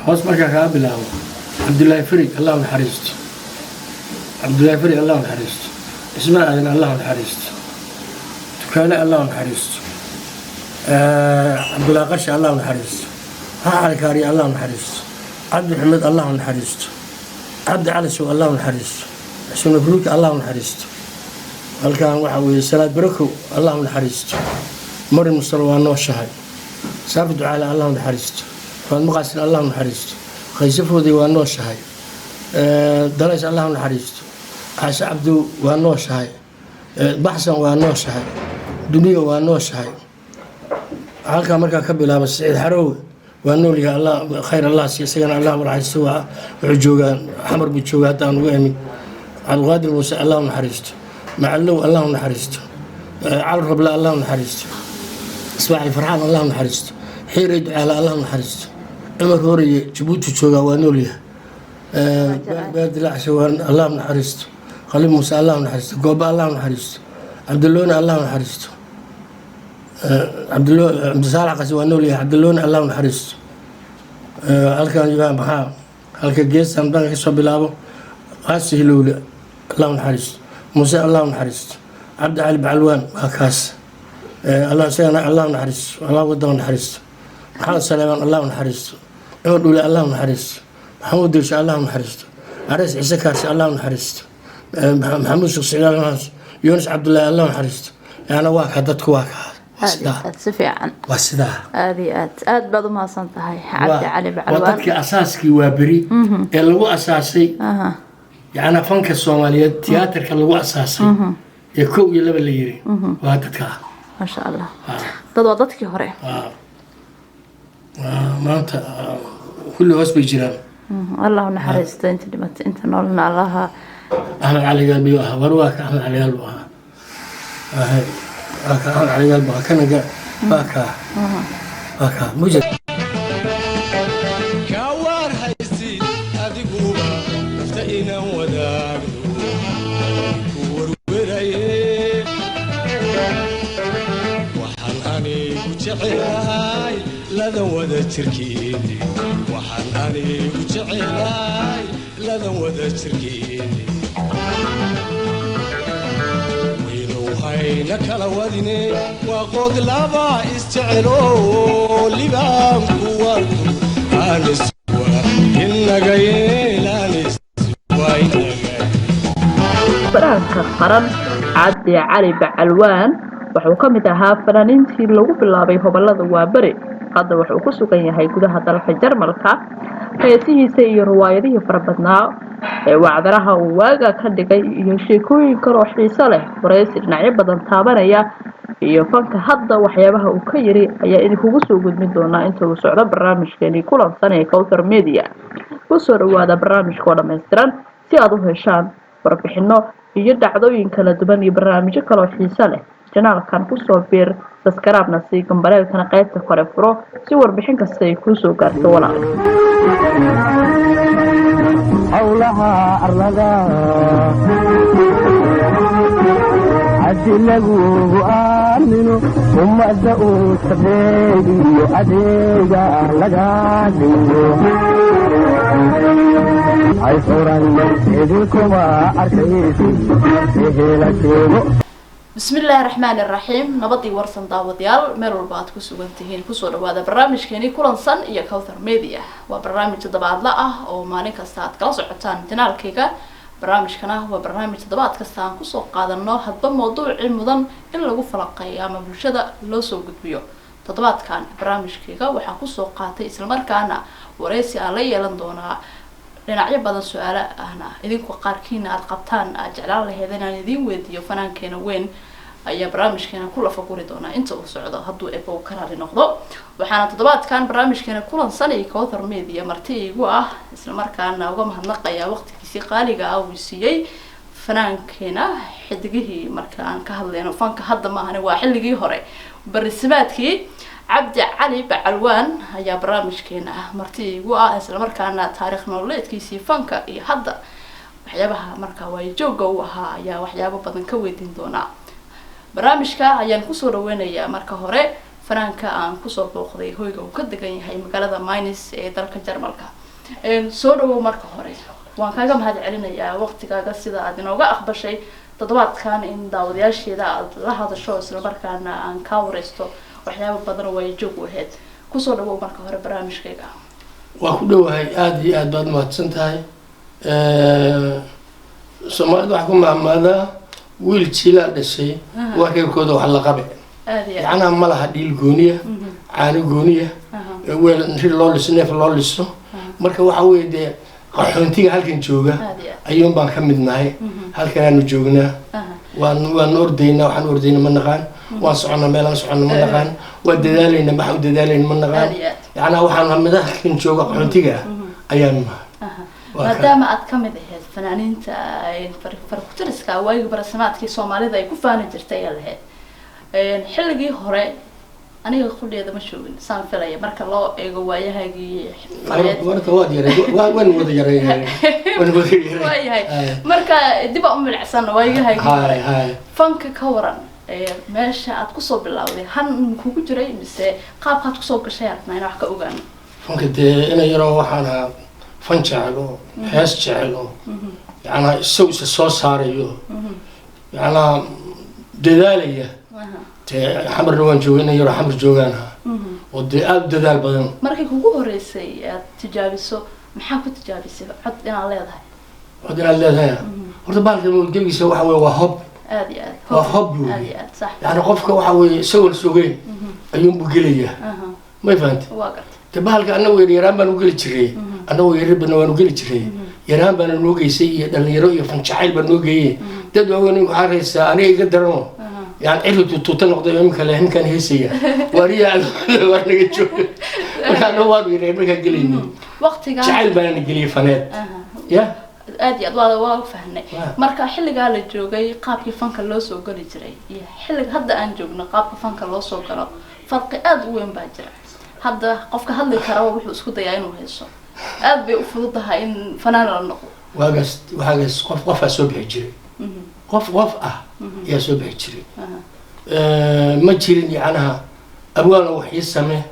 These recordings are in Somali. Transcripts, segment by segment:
hoos markaa kaa bilaabo cabdullaahi farig allah naxariisto cabdullaahi farig allah naxariisto ismaan aadan allah naxariisto dukaale allah naxariisto cabdullaahi qarshe allah naxariisto cali kaari allah naxariisto cabdi maxamed allah naxariisto cabdi cali sow allah naxariisto xuseen mabruuki allah naxariisto halkan waxa weeye salaad barakow allah naxariisto marin mustal waa nooshahay saafi ducaale allah naxariisto faadmo qaasin allah naxariisto khaysafoodii waa nooshahay dalays allah naxariisto caashe cabdu waa nooshahay baxsan waa nooshahay duniya waa nooshahay halkaa markaa ka bilaaba saciid xarowe waa noolyahay allah khayr allah siiyo isagana allah naxariisto wuxuu joogaa xamar buu joogaa hadda aan uga imin cabdiqaadir muuse allah naxariisto macallow allah naxariisto cali rabla allah naxariisto ismaaciil farxaan allah naxariisto xiiray ducaale allah naxariisto cumar hooreye jabuuti joogaa waa noolyahay baadilacshe waa allah naxariisto khaliil muuse allah naxariisto gooba allah naxariisto cabdiloone allah naxariisto cabdisaalax qasi waa noolyahay cabdiloone allah naxariisto halkan maxaa halka geestan dhanka kasoo bilaabo qaasi hilowle allah naxariisto muuse allah naxariisto cabdi cali bacalwaan waa kaas allah isagana allah naxariisto allah wadama naxariisto maxamed saleemaan allah naxariisto cumar dhuule allah naxariisto maxamuud dirshe allah naxariisto arees ciise kaarsi allah naxariisto maxamuud sheekh siciid yunus cabdullaahi allah naxariisto yaana waa ka dadku waa ka si fiican waa sidaa aad baad u mahadsan tahay cabdi cali bacalwaan waa dadkii asaaskii waa beri ee lagu asaasay يعني فنك الصومالية تياتر كلو أساسي يكو يلبى اللي يري وهذا كا ما شاء الله تضادتك هراء ما أنت كل واسبي جيران الله نحرست أنت لما أنت نقولنا الله أهل على قلبي وروك أهل على قلبها هاي أهل على قلبها كان جا باكا موجود لذا وذا تركيني وحناني وجعلاي لذا وذا تركيني وينو هاينا كلا وذني وقود لابا استعلو لبام كوالكو آنسوا إنا قايل آنسوا إنا قايل برانك قرن عدي علي بعلوان wuxuu ka mid ahaa fanaaniintii lagu bilaabay hobalada waabari hadda wuxuu ku sugan yahay gudaha dalka Jarmalka heesihiisa iyo riwaayadihii farabadnaa ee wacdaraha uu waaga ka dhigay iyo sheekooyin kale oo xiiso leh wareysi dhinacyo badan taabanaya iyo fanka hadda waxyaabaha uu ka yiri ayaa idinku soo gudbin doona inta uu socdo barnaamijkeeni kulansan ee Kawthar Media ku soo dhawaada barnaamijka dhameystiran si aad u heshaan warbixino iyo dhacdooyin kala duwan iyo barnaamijyo kale oo xiiso leh kanaalkan ku soo biir subscribe-na si gambareelkana qaybta kore furo si warbixin kasta ay ku soo gaarto walaal hawlaha arlada adilagu aamino umada uu sabeeyo adeega laga dhigo ay furan idinkuma arkaysi ehela sheego بسم الله الرحمن الرحيم نبضي ورسن داوديال ميرول بعد كسوغنتين كسو دواده برنامجكني كلانسان iyo Kawthar Media waa barnaamij toddobaadle ah oo maalin kasta aad kala socotaan channelkayga barnaamijkana waa barnaamij toddobaad kasta aan ku soo qaadano hadba mowduuc mudan in lagu falaqeeyo ama bulshada loo soo gudbiyo toddobaadkan barnaamijkayga waxaan ku soo qaatay isla markaana wareysi aan la yeelan doonaa dhinacyo badan su'aalo ahna idinku qaarkiina aad qabtaan aad jeclaan lahaydeen aan idin weydiiyo fanaankeena weyn ayaa barnaamijkeena ku lafa guri doona inta uu socdo hadduu eebo karaali noqdo waxaana toddobaadkan barnaamijkeena kulansan ee Kawthar Media marti igu ah isla markaana uga mahadnaqayaa waqtigiisii qaaliga ah uu siiyay fanaankeena xidigihii markaan ka hadlayno fanka hadda ma ahane waa xilligii hore barisimaadkii عبد علي بعلوان هيا برامج كنا مرتي جوا أسلم مركنا تاريخ نولد كيسي فانكا هذا وحيابها مركا ويجوجا وها يا وحيابه بدن كويدين دونا برامج كا هيا نكسر وين يا مركا هراء فرانكا عن كسر بوخذي هو يجو كده جاي هاي مقالة ماينس دالك جرمالكا soo dhawow marka hore waan kaaga mahad celinayaa waqtigaaga sida aad inooga aqbashay toddobaadkan in daawadayaasheeda aad la hadasho isla markaana aan kaa wareysto waxyaabo badan oo ay joog u ahayd kusoo dhawow marka hore barnaamijkayga waa ku dhowahay aada iyo aad baad mahadsan tahay soomaalida waxaa ku mahmaadaa wiil jiilaa dhashay waa reerkooda wax la qabe yacnaa ma laha dhiil gooniya caano gooniya weel rir loo liso neef loo liso marka waxa weeye dee qaxoontiga halkan jooga ayuun baan ka mid nahay halkanaanu joognaa waan ordaynaa waxaan ordayna ma naqaan waan soconnaa meelaan soconno ma naqaan waan dadaalayna maxaan u dadaalayna ma naqaan yacnaa waxaan mid halkan jooga qaxoontiga ayaan nahay maadaama aad ka mid ahayd fanaaniinta farkutiriska waagii barasamaadkii soomaalida ay ku faani jirtay ayaa lahayd xilligii hore aniga qudheeda ma joogin saan filaya marka loo eego waayahagii marka waad yaray waan wada yaray waayahay marka dib aan u milicsan waayahagii fanka ka waran meesha aad kusoo bilowday han kugu jiray mise qaabkaad kusoo gashay aragna inaan wax ka ogaano fanka dee ina yaroo waxaan ahaa fan jecel oo hees jecel oo yacnaa isagu isa soo saarayo yacnaa dadaalaya dee xamarna waan joogay ina yaroo xamar joogaan ahaa oo dee aada u dadaal badan markii kugu horeysay aad tijaabiso maxaa ku tijaabisay cod inaad leedahay cod inaad leedahay horta bahalka mawdgebigiisa waxa weye waa hob aad iyo aad waa hob wey aad iyo aad sax yacni qofka waxa weeye isagoon sogeyn ayuunbuu gelayaa may fahantay waa gartay de bahalka annagu yaraan baan u geli jiray annagu yarabana waan u geli jiray yaraan baana noo geysay iyo dhalinyaro iyo fanjacayl baa noo geeyey dad waaweyn waxaa raysaa aniga iga darano yani cirri tuuta noqday imika le ninkaan heesaya waariya waa naga jooga marka annagu waanu yaray markaan gelayni waqtigaa jacayl baana geliyay faneed ya aad iyo aad waa fahnay marka xilligaa la joogay qaabkii fanka loo soo gali jiray iyo xilliga hadda aan joogno qaabka fanka loo soo galo farqi aad u weyn baa jira hadda qofka hadli kara wuxuu isku dayaa inuu heeso aad bay u fududahay in fanaan la noqdo waagaas qofaa soo bixi jiray qof ah ayaa soo bixi jiray ma jirin yacnaha abwaana wax ii samee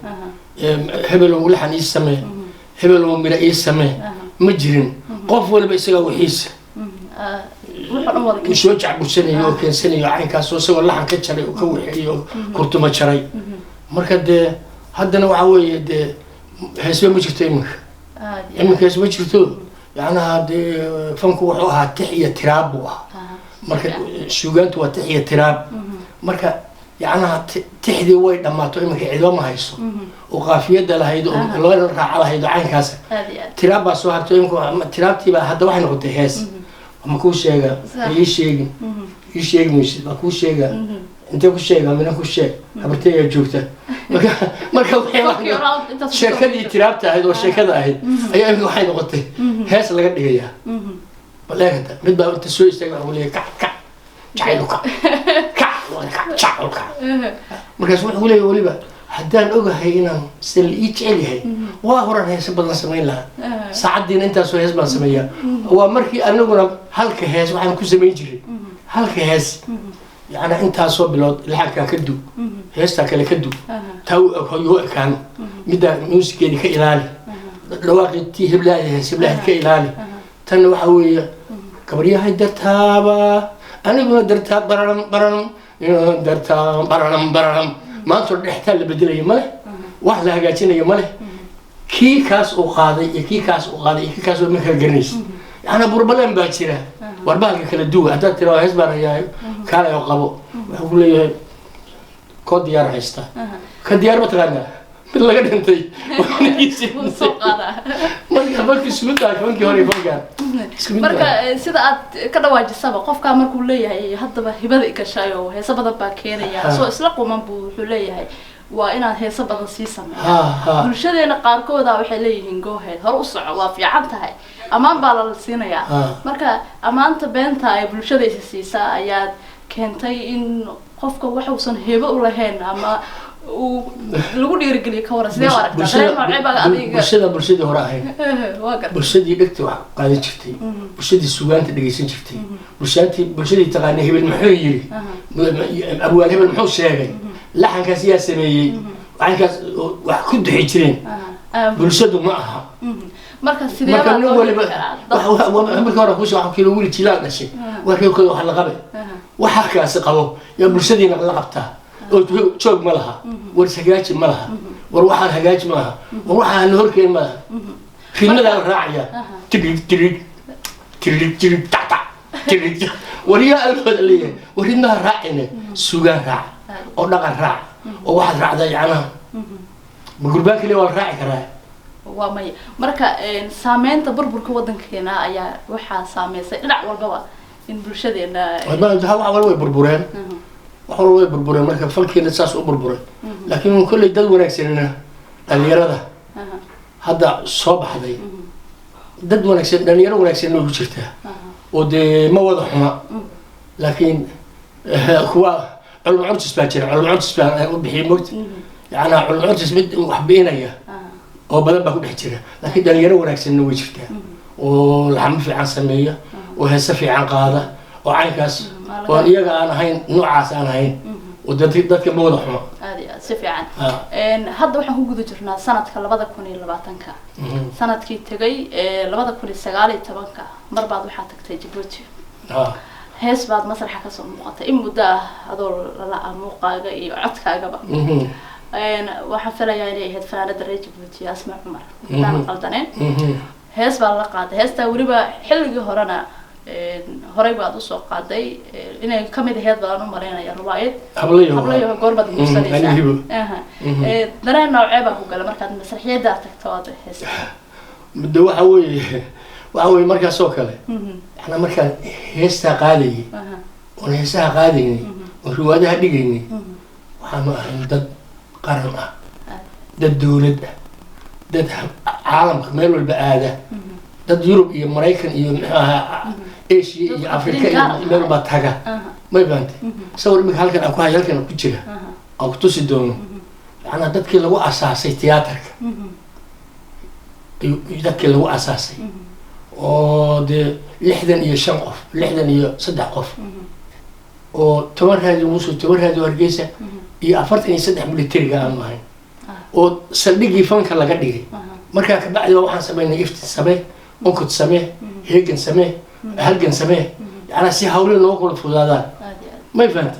hebelow laxan ii samee hebelow mira ii samee ma jirin qof waliba isagaa wixiisa uu soo jacbursanayo oo keensanayo caynkaasoo isagoo laxan ka jaray oo ka wixeeyo oo kurtuma jaray marka dee haddana waxa weeye dee heesba ma jirto iminka hees ma jirto yacnaha dee fanku wuxuu ahaa tix iyo tiraab buu ahaa marka suugaantu waa tix iyo tiraab marka yacnaha tixdii way dhammaato iminka cidba ma hayso oo qaafiyada lahayd oo labada raaca lahayd oo caynkaas tiraab baa soo harto iminka tiraabtiibaa hadda waxay noqotay hees ma kuu sheega ii sheegi maysid baa kuu sheega intee ku sheega mina ku sheeg habarteeyaa joogta marka sheekadii tiraabta ahayd oo sheekada ahayd ayaa imika waxay noqotay hees laga dhigayaa baleegata mid baa inta soo istaaga waxuu leeyahay kac jacaylu kac jacaylu kac markaas wuxuu leeyahay weliba haddaan ogahay inaan sida la ii jecel yahay waa horan heese badan samayn lahaa saacaddiina intaasoo hees baan sameeyaa waa markii anaguna halka hees waxaan ku samayn jiray halka hees يعني أنت صوب لو لحق كدو هيستا كله كدو تاو هو كان مدة موسيقى اللي كإلالي لواقع تيه بلاي سبلاي كإلالي تنو حوي كبريا هاي درتها أنا أقول درتها برام درتها برام ما تقول نحتاج بدلي ماله واحد هجاتنا يماله كي كاس وقاضي كي كاس وقاضي كي كاس ومنك الجرنيس أنا بربلان باكرة واربعة كلا دو هذا ترى هزبر يا كلا يقبو يقول لي كود ديار هستا كديار بتغنى بالله قد أنتي ما كسبت أكون كهوري فوقا marka sida aad ka dhawaajisaba qofka markuu leeyahay hadaba hibada ikashayo heesa badan baa keenaya soo isla quman buu wuxuu leeyahay waa inaad heesa badan sii sameeyo bulshadeena qaarkood waxay leeyihiin go ahead hor u soco waa fiican tahay amaan baa la siinayaa marka amaanta beenta ay bulshada siisaa ayaa keentay in qofka wax uusan heebo u lahayn ama uu lagu dhiirigeliyo ka waran sidee aragtaa bulshada hore ahayd bulshadii dhegta wax qaadan jirtay bulshadii suugaanta dhageysan jirtay bulshadii taqaanay hebel muxuu yiri abwaal hebel muxuu sheegay laxankaas yaa sameeyey waxankaas wax ku duxi jireen bulshadu ma aha marka sidee marka baa nin loo waliba heli karaa marka hore kusoo waxa kilo wiil jilaal dhashay waa reerkooda wax la qabay waxa kaasi qabo yaa bulshadiina la qabtaa oo joog ma laha war hagaaji ma laha war waxaan hagaaji ma laha war waxaan la horkeen ma laha khidmada la raacaya tirig tata tirig wariya albaad leeyahay warinaa raacine suugaan raac oo dhaqan raac oo waxaad raacdaa yacnaha ma gurbaan kaliya waa la raaci karaa waa maya marka saameynta burburka wadankeena ayaa waxaa saameysay dhinac walbaba in bulshadeena wax walba way burbureen wax walba way burbureen marka falkeena saas u burburay laakiin kolley dad wanaagsanina dhalinyarada hadda soo baxday dad wanaagsan dhalinyaro wanaagsan way ku jirtaa oo dee ma wada xuma laakiin kuwa culum cuntis baa jira culum cuntis baa u bixiyay mogta yacnaa culum cuntis mid wax biinaya oo badan baa ku dhex jira laakiin dhalinyaro wanaagsanna way jirtaa oo laxamo fiican sameeya oo heese fiican qaada oo caynkaas oo iyaga aan ahayn noocaas aan ahayn oo dadka ma wada xumo aad iyo aad si fiican hadda waxaan ku guda jirnaa sanadka 2020 sanadkii tagay 2019 mar baad waxaa tagtay Djibouti hees baad masraxa ka soo muuqatay in muddo ah adoo la muuqaaga iyo codkaagaba waxaan filayaa inay ahayd fanaanada reer Djibouti Asma Cumar daan qaldaneen hees baa la qaaday heestaa weliba xilligii horena horey baad usoo qaaday inay kamid ahayd baan u maleynaya riwaayad hablayo goorbaad guursanaysaa dareen noocee baa ku gala markaad masraxiyada tagto aad heesta muddo waxa weeye markaas oo kale waxna markaan heestaa qaadayay oo heesaha qaadaynay oo riwaayadaha dhigaynay waxaanu ahayn dad qaran ah dad dawlad ah dad caalamka meel walba aada dad Yurub iyo Mareykan iyo muxuu ahaa Asia iyo Afrika iyo meel walba taga ma baantay sawir imika halkan ku hayo halkan ku jira oo ku tusi doono waxana dadkii lagu asaasay tiyaatarka dadkii lagu asaasay oo de 65 qof 63 qof oo 10 raadi musu 10 raadi Hargeysa iyo 43 militariga aan ahayn oo saldhigii fanka laga dhigay markaa ka bacdi waxaan sameynay ifti samee onkod samee heegan samee halgan samee yana si hawlo loo kala fudaadaan ma fahanti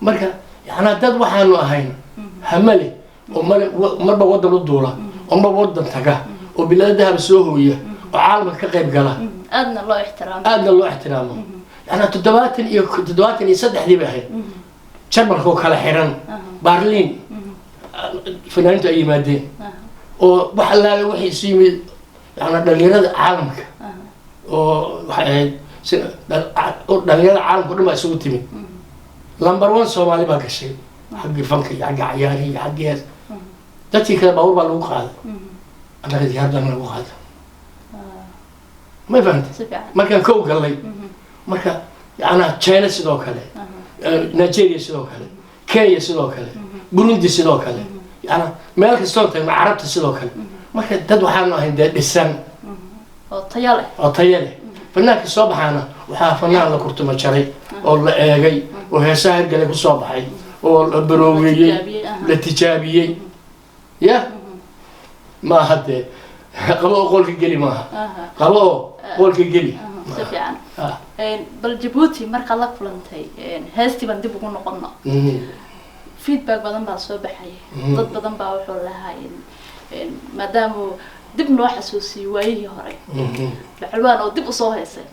marka yana dad waxaanu ahayn hamale oo marba wadan u duula oo marba wadan taga oo bilaadaha soo hooya oo caalamka ka qayb gala aadna loo ixtiraamo yana 73 dii baa jarmalka oo kala xiran Berlin fanaaniintu ay yimaadeen oo wax allaale waxay soo yimid yana dhalinyarada caalamka oo waxay dhalinyarada caalamka dhan baa isugu timid lambar 1 Soomaali baa gashay xagga fanka iyo xagga ciyaarihi iyo xagga dadkii kale baa lagu qaaday anaga diyaardan lagu qaaday ma fahanti markaan kow galay marka yana China sidoo kale Nigeria sidoo kale Kenya sidoo kale Burundi sidoo kale yana meel kasta oo tahay Carabta sidoo kale marka dad waxaan ahayn dad dhisan oo tayale fanaanka soo baxana waxa fanaan la kurtuma jaray oo la eegay oo heesaha galay ku soo baxay oo la baroowiyay la tijaabiyay ya ma hadde qabo qolka gali ma qabo qolka gali si fiican bal Djibouti marka la kulantay heestii baan dib ugu noqono feedback badan baa soo baxay dad badan baa wuxuu lahaay maadaama dib noo xasuusiyay waayihii hore lacalbaan oo dib u soo heesay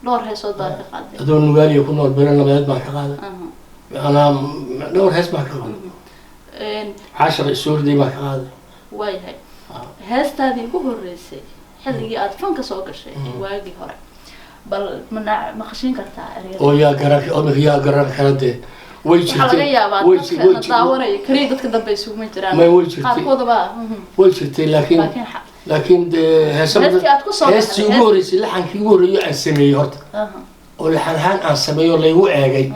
dhowr heesood baa ka qaaday adoo nugaaliya ku nool beeran labaad baa ka qaaday ana dhowr hees baa ka qaaday 10 suurdi baa ka qaaday waayahay heestaadii ugu horeysay xilligii aad fanka soo gashay waagii hore bal ma qashin kartaa oo yaa garan kala de way jirtay way daawanay kaliya dadka dambe isugu jiraan qaarkoodaba way jirtay laakiin heestii ugu horeysay laxankii ugu horeeyay aan sameeyay horta oo laxan aan sameeyo laygu eegay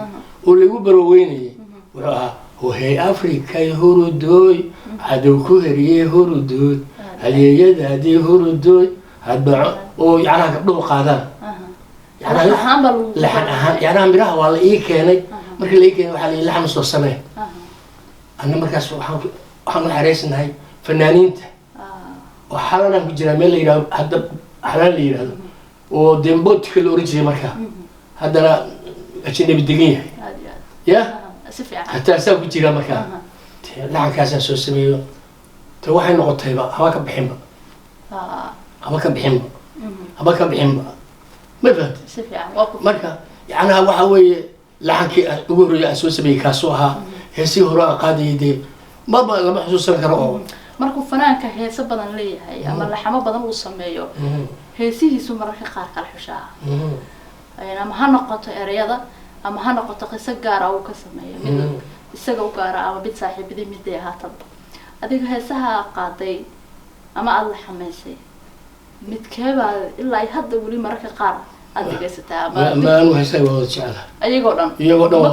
oo laygu barooweynayay wuxuu ahaa وهي أفريقيا هرودوي عدو كهري هرودوي هدي هدي هرودوي هدبع أو يعني قبل قادم يعني لحن يعني أنا مراه والله إيه كاني مركل إيه كاني وحالي لحن صوص سنة أنا مركز waxaan u xareysanahay fanaaniinta oo xalanaan ku jiraa meel la yidhahdo hadda xalaan la yidhahdo oo demboodka la oran jiray markaa haddana ajnabi degan yahay ya hataa saa ku jiraa markaa lacankaasaa soo sameeyo te waxay noqotayba haba ka bixinba haba ka bixinba haba ka bixinba ma fahamtay marka yacnaha waxa weeye lacankii ugu horreeyay aan soo sameeyey kaasoo ahaa heesii hore aan qaadayay dee maba lama xusuusan karo oo markuu fanaanka heeso badan leeyahay ama laxamo badan uu sameeyo heesihiisu mararka qaar kala xushaa ama ha noqoto ereyada ama ha noqoto qiso gaara uu ka sameeyo mid isaga u gaara ama mid saaxiibadii miday ahaataba adiga heesaha qaaday ama aada la xamaysay midkeebaa ilaa hadda weli mararka qaar aada dhegaysataa ma anu heesaha waa wada jecelahay iyagoo dhan waa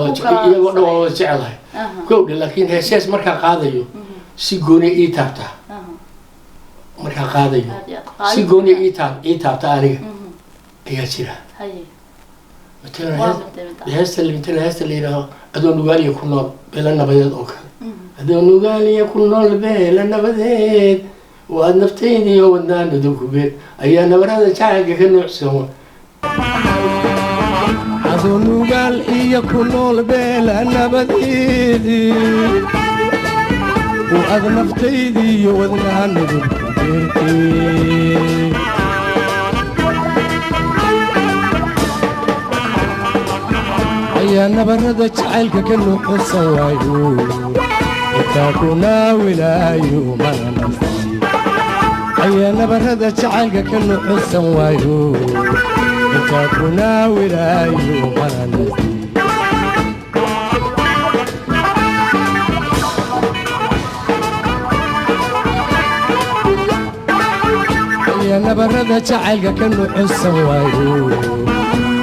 wada jecelahay gowdha laakiin heesahaas markaa qaadayo si gooniya ii taabtaa markaa qaadayo si gooniya ii taabta aniga ayaa jira heesta la yidhaaho adoo nugaaliya ku nool beela nabadeed oo kale adoo nugaaliya ku nool beela nabadeed oo aada naftaydii oo wadnaanadu kubeed ayaa nabarada jacaylka ka nuucsan adoo nugaal iyo ku nool beela nabadeedii oo aada naftaydii iyo wadnaanadu kubeed ayaa nabarada jacaylka ka nuuxsan waayo intaa ku naawilaayo mana nafsi ayaa nabarada jacaylka ka nuuxsan waayo intaa ku naawilaayo mana nafsi ayaa nabarada jacaylka ka nuuxsan waayo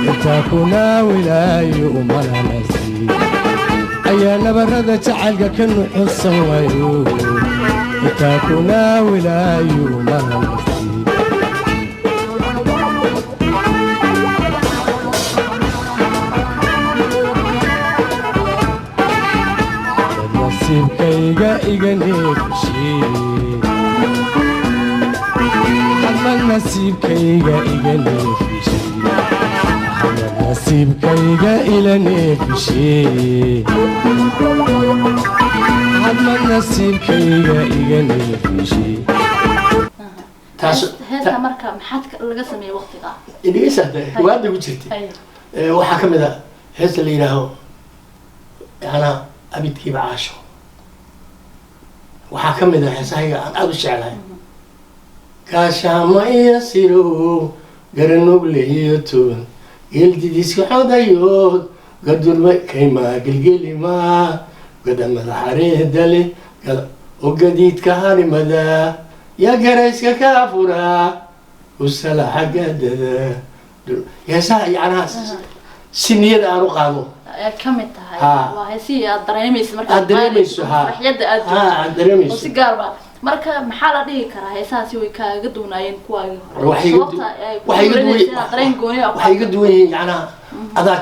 intaa ku naawilaayo mana nafsi ayaa nabarada jacaylka ka nuuxsan waayo intaa ku naawilaayo mana nafsi nasiibkayga iga neefshee hadmad nasiibkayga iga neefshee nasiibkayga ila neefshee hadmad nasiibkayga iga neefshee heesta marka maxaad laga sameeyay waqtiga dhegeysaada waada ku jirtay waxaa ka mid ah heesta la yidhaaho yana abidkiiba caasho waxaa ka mid ah heesahayga aan aada u jeclahay gaashaamo iyo sirow garanugle iyo toban geeldidiska xodayood gadurma kaymaa gelgelimaa gadamada xareedale oo gadiidka harimada yaa garayska ka furaa usala xaggadada heesaha yacnaha si niyada aan u qaado ka mid tahay waa heesihii aad dareemayso markaad dareemayso farxiyada aad dareemayso oo si gaar ba marka maxaa la dhihi karaa heesahaasi way kaaga duunaayeen kuwaagii hore waxay iga duwan yihiin yacnaha adaa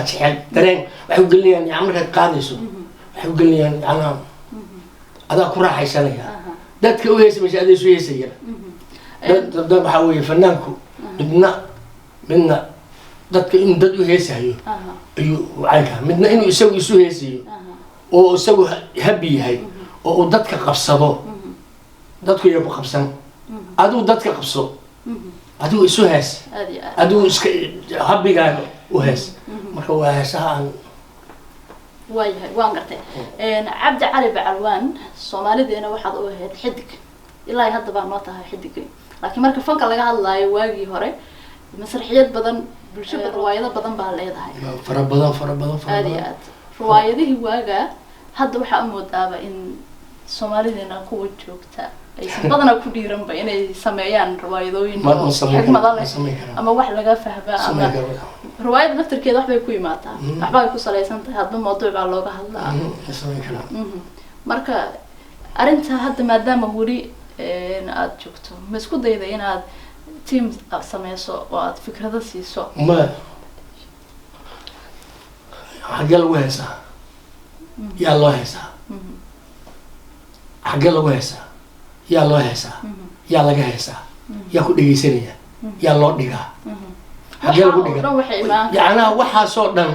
jecel dareen waxay u gelinayaan yani markaad qaadayso waxay u gelinayaan yacnaha adaa ku raaxaysanaya dadka u heesamaysa adaa isu heesaya dad waxaa weeye fanaanku midna dadka inuu dad u heesayo ayuu caynkaa midna inuu isagu isu heesayo oo isagu habi yahay oo uu dadka qabsado dadku yaku qabsan adigu dadka qabso adigu isu hees adigu iska habigaaga u hees marka waa heesaha aan waayahay waan gartay cabdi cali bacalwaan soomaalideena waxaad u ahayd xidig ilaa hadda baa noo tahay xidigay laakiin marka fanka laga hadlaayo waagii hore masraxiyad badan bulsho riwaayado badan baa leedahay fara badan aad iyo aad riwaayadihii waagaa hadda waxaa u moodaaba in soomaalideena kuwa joogta aysan badanaa ku dhiiranba inay sameeyaan riwaayadooyin xigmada leh ama wax laga fahmaa ama riwaayada naftirkeeda waxbay ku imaataa waxbay ku salaysan tahay hadba mawduuc baa looga hadlaa marka arrinta hadda maadaama weli aad joogto ma isku dayda inaad team sameyso oo aad fikrado siiso ma xagee lagu heesaa yaa loo heesaa xaggee lagu heesaa yaa loo heesaa yaa laga heesaa yaa ku dhegaysanaya yaa loo dhigaa xaggee lagu dhigaa yacnaa waxaasoo dhan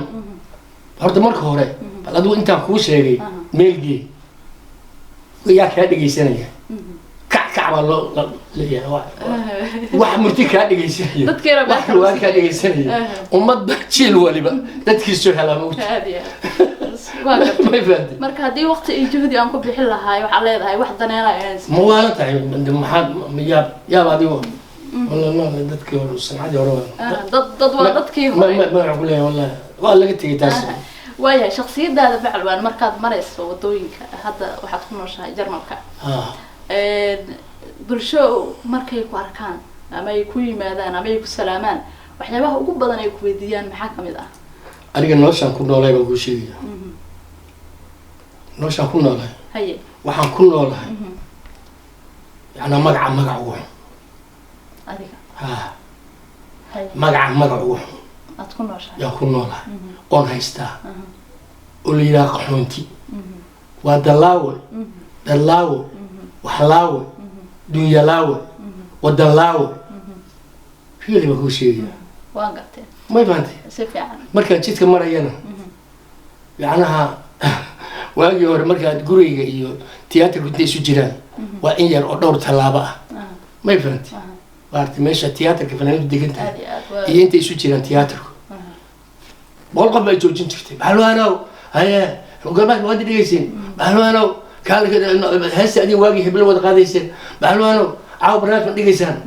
horta marka hore bal adigu intaan kuu sheegay meelgee yaa kaa dhegaysanaya kac baa loo leeyahay wax murti kaa dhegaysanaya wax waa kaa dhegaysanaya ummadba jiil waliba dadkiisoo helaa mawta marka haddii waqti iyo juhdi aan ku bixin lahaay waxaa leedahay wax daneelaya ma waala tahay maxaad yaab adigo والله dadkii hore sanadii hore dad waa dadkii hore ma ku leeyahay wallahi waa laga tagay taas waayahay shakhsiyadaada bacalwaan markaad marayso wadooyinka hadda waxaad ku nooshahay Jarmalka bulsho markay ku arkaan ama ay ku yimaadaan ama ay ku salaamaan waxyaabaha ugu badan ay ku weydiiyaan maxaa kamid ah aniga noloshaan ku noolay baan ku sheegaya noloshaan ku noolay haye waxaan ku noolahay yana magac ugu adiga magac ugu aad ku nooshahay yaa ku noolahay oon haystaa oo la yidhaha qaxoonti waa dalaawe waxlaawe dunyalaawe wadalaawe fiili baan kuu sheegaya waan gartay may fahamtay si fiican markaan jidka marayana yacnaha waagii hore markaad guriga iyo tiyaatarku intay isu jiraan waa in yar oo dhowr tallaabo ah may fahamtay waartay meesha tiyaatarka fanaaniintu degan tahay iyo intay isu jiraan tiyaatarku boqol qof baa joojin jirtay baxalwaanow haye galmaad waad dhegaysiin baxalwaanow heesta adin waagii heblo wada qaadayseen baxalwaanow caawa barnaamij ma dhigaysaan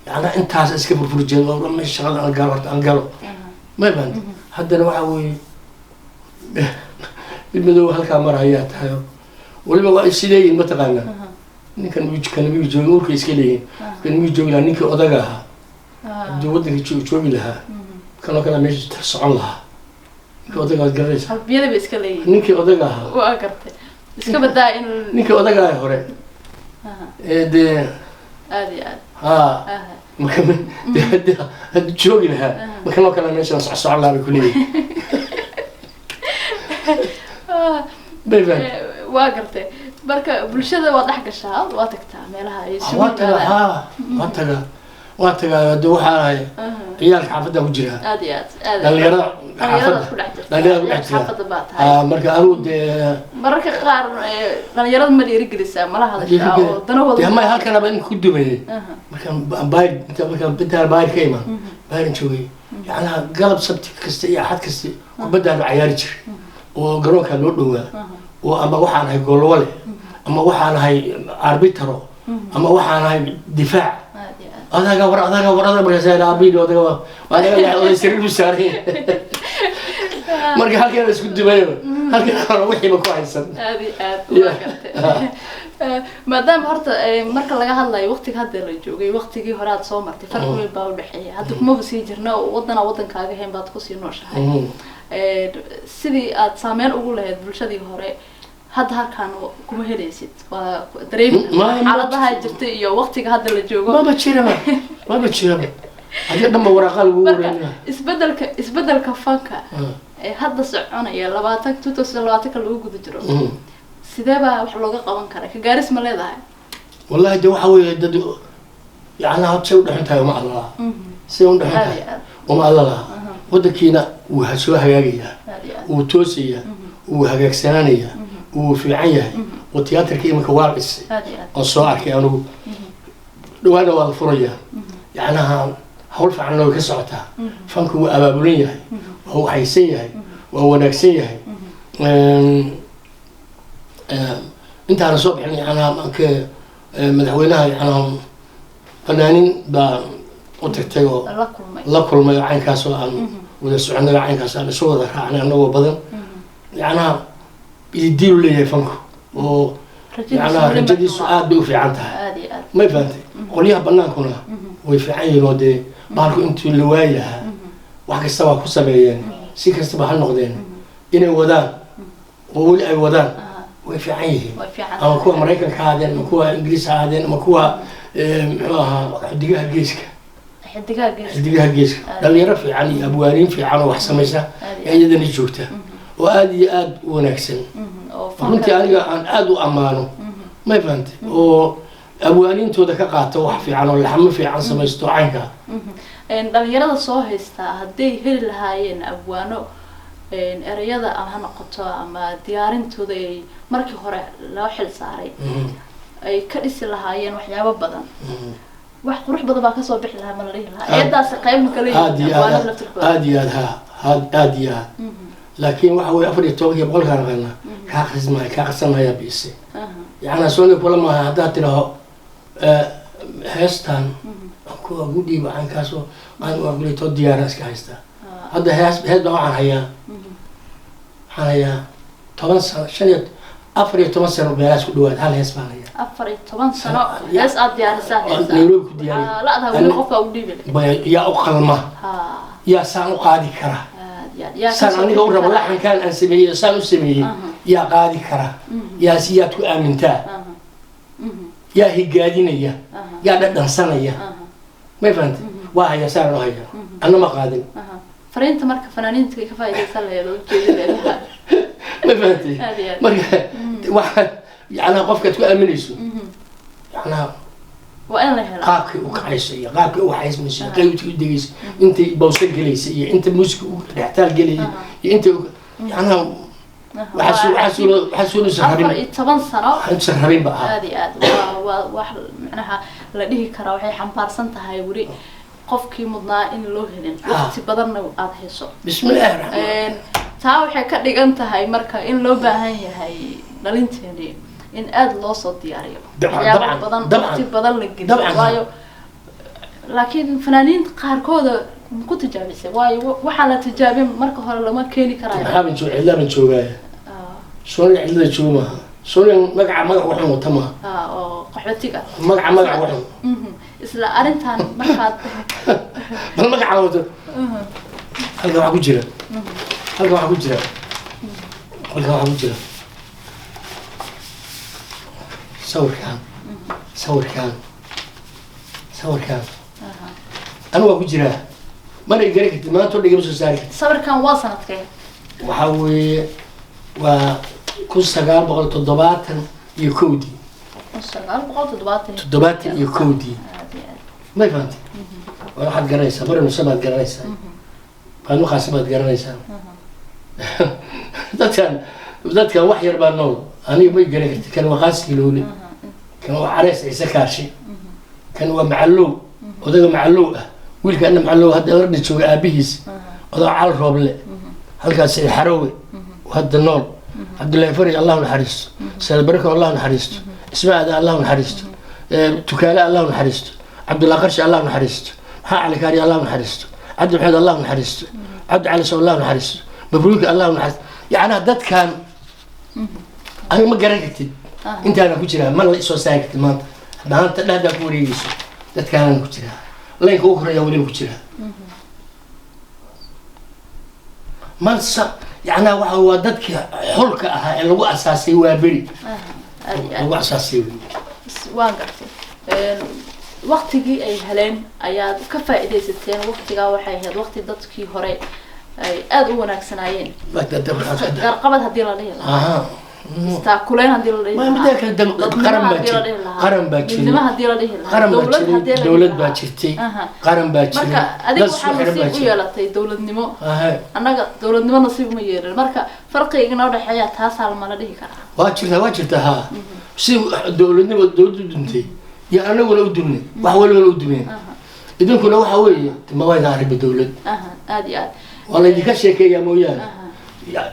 yacnaa intaas iska furfurjeed oo meesha shaqada aan galo horta aan galo may fahamtay haddana waxaa weeye mid madow halkaa marayaa tahay waliba waa isleeyihin mataqaanaa ninkan kanamiyu joogi urka iska leeyihin kanamiyu joogi lahaa ninkii odaga ahaa hadduu waddanka joogi lahaa kanoo kale meesha socon lahaa ninkii odaga waad garanaysaa halbiyada ba iska leeyihin ninkii odaga ahaa waa gartay iska badaa in ninkii odaga ahaa hore dee aad iyo aad haa marka hadduu joogi lahaa makanoo kale meeshaan socon lahaa bay ku leeyihin waa gartay marka bulshada waa dhex gashaa waa tagtaa meelaha ay isugu yimaadaan waa tagaa hade waxaa ahay ciyaalka xaafadda ku jira aad iyo aad dhalinyarada dhalinyarada xaafadda baa tahay marka anigu dee mararka qaar dhalinyarada ma dhiirigelisaa mala hadashaa oo danahooda ma halkanaba in ku dumayay markaan intaan baayir ka imaan baayirin joogay yacnaa galab sabti kasta iyo axad kasta kubaddaanu cayaari jiray oo garoonkaa loo dhowaa oo ama waxaan ahay golwale ama waxaan ahay arbitaro ama waxaan ahay difaac adaga markaas aabid oday sariir u saaray marka halkan isku dumayo halkan wixiiba ku haysan aad waa gartay maadaama horta marka laga hadlayo waqtiga hadda la joogay waqtigii hore aad soo martay farqi weyn baa u dhaxeeya hadda kumaba sii jirna wadankaaga hayn baad kusii nooshahay sidii aad saameyn ugu lahayd bulshadii hore hadda halkaan kuma helaysid waa dareemi xaaladaha jirta iyo waqtiga hadda la joogo maba jiraba hadii dhanba waraaqa lagu wareegaya isbedelka fanka ee hadda soconaya 2020 lagu guda jiro sidee baa wax looga qaban karaa ka gaaris ma leedahay wallahi de waxa weeye dad yacnaa habsay u dhaxantahay uma alla si u dhaxantahay uma alla wadankiina wuu soo hagaagayaa wuu toosayaa wuu hagaagsanaanayaa wuu fiican yahay oo tiyaatarka iminka waa dhisay oo soo arkay anigu dhawaana waa la furayaa yacnaha hawl fiican loo ka socotaa fanku wuu abaabulan yahay waa waxaysan yahay waa wanaagsan yahay intaana soo bixin yacnaha madaxweynaha yacnaha fanaanin baa u tagtay oo la kulmay oo caynkaas oo aan wada soconay oo caynkaas aan isu wada raacnay annagoo badan yacnaha ididiilu leeyahay fanku oo yacnaha rajadiisu aad bay u fiican tahay may fahantay qolyaha banaankuna way fiican yihiin oo dee bahalku intuu la waayi lahaa wax kasta waa ku sameeyeen si kastaba ha noqdeen inay wadaan oo weli ay wadaan way fiican yihiin ama kuwa maraykanka ha ahaadeen ama kuwa ingiriis ha ahaadeen ama kuwa muxuu ahaa xidigaha geeska dhalinyaro fiican iyo abwaaniin fiican oo wax samaysa ee iyadana joogta oo aad iyo aad u wanaagsan runtii aniga aan aad u ammaano ما فهمت abwaanintooda ka qaato wax fiican oo laxmo fiican samaysto caynka dhalinyarada soo haystaa hadday heli lahaayeen abwaano erayada ha noqoto ama diyaarintooda ay markii hore loo xil saaray ay ka dhisi lahaayeen waxyaabo badan wax qurux badan baa ka soo bixi lahaa ma la dhihi lahaa eedaas qayb ma kale abwaanada laftirkooda aad iyo aad laakiin waxa way 14 boqolkaan qana ka akhrismaya bise يعني سؤالي كل ما هدات له هستان أكو أقولي عن كاسو أنا أقولي تودي أراسك هستا هذا هذا عن هيا طبعا شنيت أفري طبعا سنة بلاش كدوات هل هسبانية أفري طبعا سنة يس أدي أرسا نيروبي كدياري لا ده هو خوف أقولي بلي يا أقل ما يا سانو قادي كرا سان أنا أقول رب الله كان أنسميه سانو سميه يا قادي كرا يا سيات أمنتا يا هجادينية يا دنسانية ما فهمت واه يا سان هيا أنا ما قادم فرينت مركب فنانين كفاية يسأل يا دكتور ما فهمتي مركب واحد يعني قفك تأمن يسوع يعني وأنا هلا قاك وكعيسية قاك وحيس من شيء قيوت يدرس أنت بوصل جليسية أنت موسك تحتاج جلي أنت يعني حسوا سهرين طبعا سنة سهرين بقى هذه واحد معناها لديه كرا وحي حمبار سنتها يوري qofkii mudnaa in loo helin waqti badanna aad hayso bismillaah rahmaan taa waxay ka dhigan tahay marka in loo baahan yahay dhalinteeni in aad loo soo diyaariyo waqti badan la geliyo waayo laakiin fanaaniinta qaarkooda ku tijaabisay waayo waxa la tijaabin marka hore lama keeni karaayo waxaan joogaa soonya cilada jooma soonya magaca waxaan watama oo qaxootiga magaca waxaan isla arintan markaad bal magaca wato halka waxa ku jira sawirkan أنا وأقول جرا ما نقدر كده ما تقول لي بس ساري صبر كان واصلت كده وحوي وكل سجال بقول تضباط يكودي السجال بقول تضباط يكودي ما فهمت ولا حد جريسة مرة نسمع جريسة قالوا خاصمات جريسة ذات كان وحي ربع النور أنا يبغى جريت كان وخاص كيلولي كان عريس عيسى كارشي كان معلو وده معلو ويل كأنه معلو هذا أرد شو أبيهس وضع على الربل هل كان سيد حروي وهذا النور عبد الله فرج الله نحرسته سيد بركة الله نحرسته اسمع هذا الله نحرسته تكالاء الله نحرسته عبد الله قرش الله نحرسته ها على كاري الله نحرسته عبد الحميد الله نحرسته عبد علي سو الله نحرسته مبروك الله نحرسته يعني هذا كان أنا ما قرأت أنت أنا كتير ما لا إسوا ساكت ما أنت لا ده كوريس ده كان أنا كتير لا يكون أخرى يا ولي كتير ما ص يعني هو دتك حلقة اللي هو أساسي وابري هو أساسي واقعتي وقتي أي هلين أياد كفاية ستين وقتي وحي هذا وقت دتك هراء أي أدو نكسناين قرقبت هدي الله استاكلين هدي الله ما بدك الدم قرن باكر ما هدي الله دولة باكرتي قرن باكر مركا أديك وحنا نصيب ويالتي دولة نمو أنا دولة نمو نصيب مير مركا فرقي إنه ده حياة هاسال ما لديه كرا واجرتها سي دولة نمو دولة دنتي يا أنا ولا ودني وحول ولا ودني إذن كنا وحوي ما وايد عارف بدولة أدي والله يديك شيء يا مويان